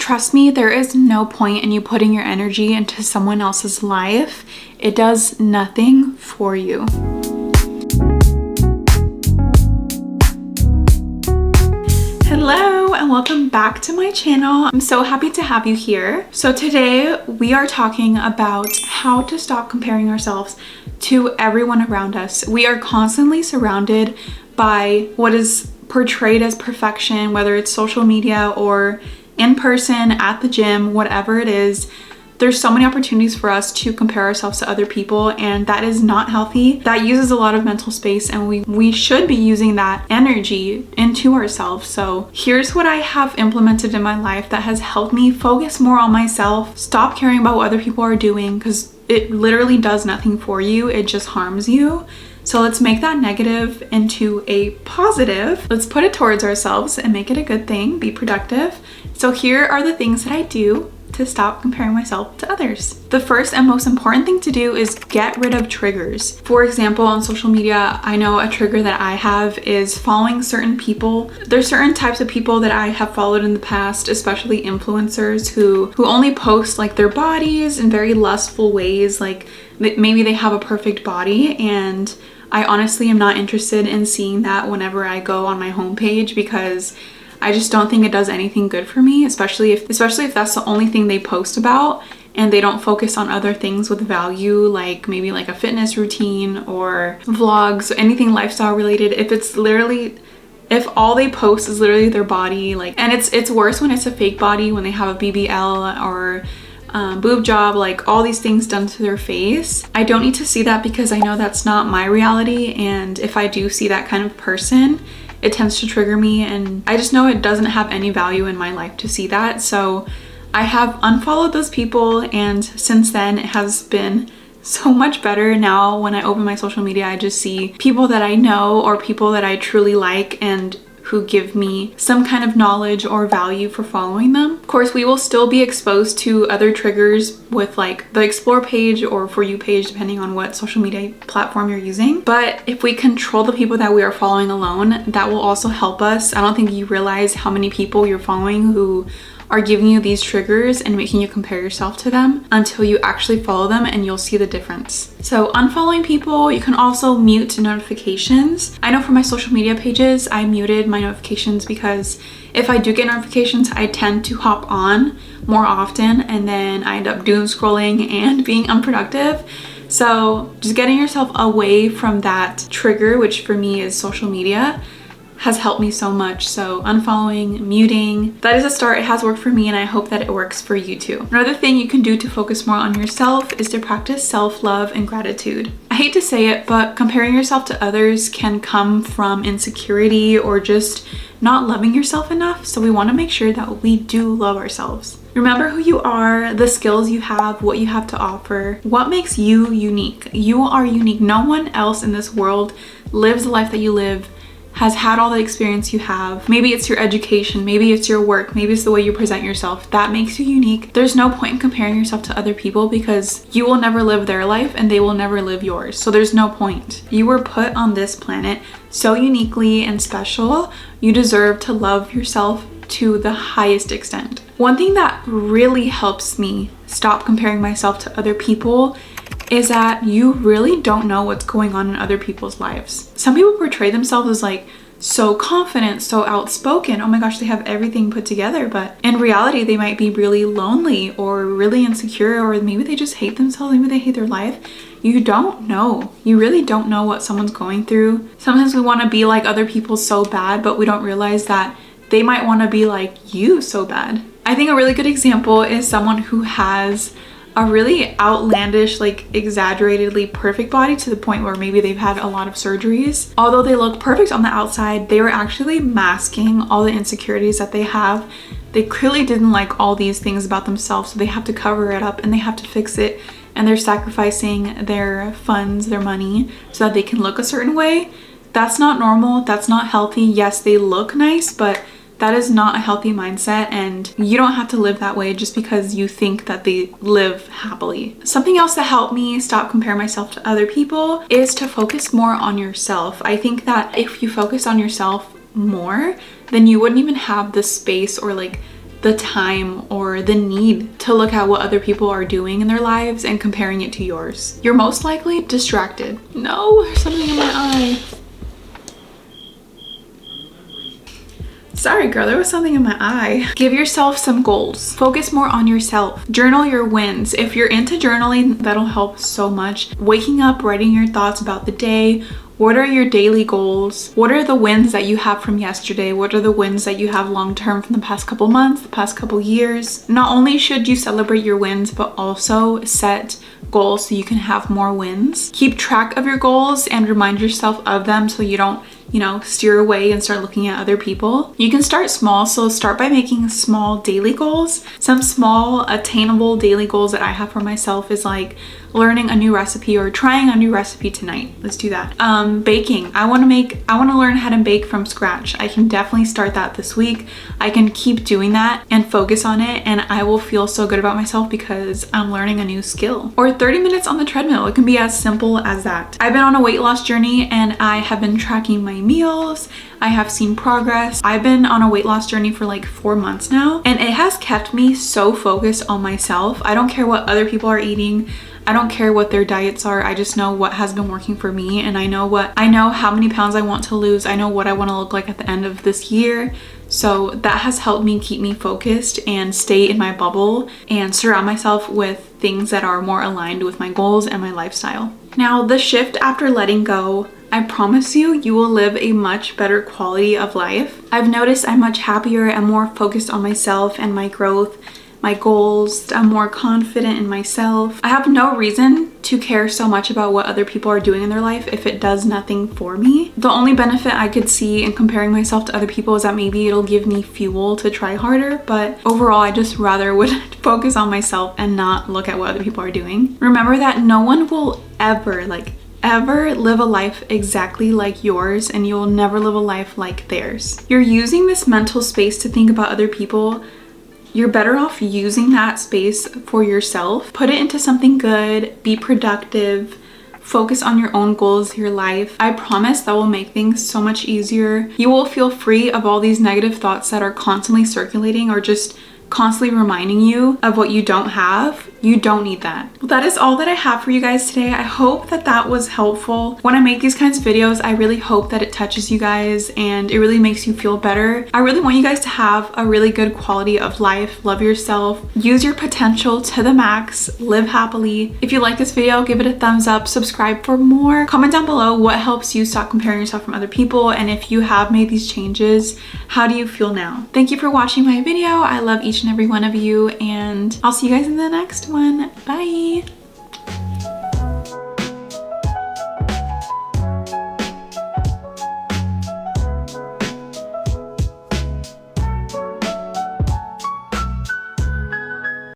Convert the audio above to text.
Trust me, there is no point in you putting your energy into someone else's life. It does nothing for you. Hello and welcome back to my channel. I'm so happy to have you here. So today we are talking about how to stop comparing ourselves to everyone around us. We are constantly surrounded by what is portrayed as perfection, whether it's social media or in person, at the gym, whatever it is. There's so many opportunities for us to compare ourselves to other people, and that is not healthy. That uses a lot of mental space, and we should be using that energy into ourselves. So here's what I have implemented in my life that has helped me focus more on myself, stop caring about what other people are doing, because it literally does nothing for you. It just harms you. So let's make that negative into a positive. Let's put it towards ourselves and make it a good thing, be productive. So here are the things that I do to stop comparing myself to others. The first and most important thing to do is get rid of triggers. For example, on social media, I know a trigger that I have is following certain people. There's certain types of people that I have followed in the past, especially influencers who only post like their bodies in very lustful ways. Like maybe they have a perfect body, and I honestly am not interested in seeing that whenever I go on my homepage, because I just don't think it does anything good for me, especially if that's the only thing they post about and they don't focus on other things with value, like maybe like a fitness routine or vlogs, anything lifestyle related. If all they post is literally their body, and it's worse when it's a fake body, when they have a BBL or boob job, like all these things done to their face. I don't need to see that, because I know that's not my reality, and if I do see that kind of person, it tends to trigger me, and I just know it doesn't have any value in my life to see that. So I have unfollowed those people, and since then it has been so much better. Now when I open my social media, I just see people that I know or people that I truly like and who give me some kind of knowledge or value for following them. Of course, we will still be exposed to other triggers with like the explore page or for you page, depending on what social media platform you're using. But if we control the people that we are following alone, that will also help us. I don't think you realize how many people you're following who are giving you these triggers and making you compare yourself to them until you actually follow them, and you'll see the difference. So unfollowing people, you can also mute notifications. I know for my social media pages, I muted my notifications because if I do get notifications, I tend to hop on more often, and then I end up doom scrolling and being unproductive. So just getting yourself away from that trigger, which for me is social media, has helped me so much. So unfollowing, muting, that is a start. It has worked for me, and I hope that it works for you too. Another thing you can do to focus more on yourself is to practice self-love and gratitude. I hate to say it, but comparing yourself to others can come from insecurity or just not loving yourself enough. So we want to make sure that we do love ourselves. Remember who you are, the skills you have, what you have to offer, what makes you unique. You are unique. No one else in this world lives the life that you live, has had all the experience you have. Maybe it's your education, maybe it's your work, maybe it's the way you present yourself. That makes you unique. There's no point in comparing yourself to other people, because you will never live their life and they will never live yours. So there's no point. You were put on this planet so uniquely and special. You deserve to love yourself to the highest extent. One thing that really helps me stop comparing myself to other people is that you really don't know what's going on in other people's lives. Some people portray themselves as like so confident, so outspoken. Oh my gosh, they have everything put together. But in reality, they might be really lonely or really insecure, or maybe they just hate themselves. Maybe they hate their life. You don't know. You really don't know what someone's going through. Sometimes we want to be like other people so bad, but we don't realize that they might want to be like you so bad. I think a really good example is someone who has a really outlandish, like exaggeratedly perfect body to the point where maybe they've had a lot of surgeries. Although they look perfect on the outside, they were actually masking all the insecurities that they have. They clearly didn't like all these things about themselves, so they have to cover it up and they have to fix it, and they're sacrificing their funds, their money, so that they can look a certain way. That's not normal. That's not healthy. Yes, they look nice, but that is not a healthy mindset, and you don't have to live that way just because you think that they live happily. Something else that helped me stop comparing myself to other people is to focus more on yourself. I think that if you focus on yourself more, then you wouldn't even have the space or like the time or the need to look at what other people are doing in their lives and comparing it to yours. You're most likely distracted. No, there's something in my eye. Sorry girl, there was something in my eye. Give yourself some goals. Focus more on yourself. Journal your wins. If you're into journaling, that'll help so much. Waking up, writing your thoughts about the day. What are your daily goals? What are the wins that you have from yesterday? What are the wins that you have long term from the past couple months, the past couple years? Not only should you celebrate your wins, but also set goals so you can have more wins. Keep track of your goals and remind yourself of them so you don't, steer away and start looking at other people. You can start small, so start by making small daily goals. Some small attainable daily goals that I have for myself is like learning a new recipe or trying a new recipe tonight. Let's do that. Baking. I want to learn how to bake from scratch. I can definitely start that this week. I can keep doing that and focus on it, and I will feel so good about myself because I'm learning a new skill. Or 30 minutes on the treadmill. It can be as simple as that. I've been on a weight loss journey and I have been tracking my meals. I have seen progress. I've been on a weight loss journey for like 4 months now, and it has kept me so focused on myself. I don't care what other people are eating. I don't care what their diets are. I just know what has been working for me, and I know how many pounds I want to lose. I know what I want to look like at the end of this year. So that has helped me keep me focused and stay in my bubble and surround myself with things that are more aligned with my goals and my lifestyle. Now, the shift after letting go, I promise you will live a much better quality of life. I've noticed I'm much happier and more focused on myself and my growth, my goals. I'm more confident in myself. I have no reason to care so much about what other people are doing in their life if it does nothing for me. The only benefit I could see in comparing myself to other people is that maybe it'll give me fuel to try harder, but overall I just rather would focus on myself and not look at what other people are doing. Remember that no one will ever live a life exactly like yours, and you'll never live a life like theirs. You're using this mental space to think about other people. You're better off using that space for yourself. Put it into something good, be productive, focus on your own goals, your life. I promise that will make things so much easier. You will feel free of all these negative thoughts that are constantly circulating or just constantly reminding you of what you don't have. You don't need that. Well, that is all that I have for you guys today. I hope that was helpful. When I make these kinds of videos, I really hope that it touches you guys and it really makes you feel better. I really want you guys to have a really good quality of life. Love yourself. Use your potential to the max. Live happily. If you like this video, give it a thumbs up. Subscribe for more. Comment down below what helps you stop comparing yourself from other people, and if you have made these changes, how do you feel now? Thank you for watching my video. I love each and every one of you, and I'll see you guys in the next one. Bye.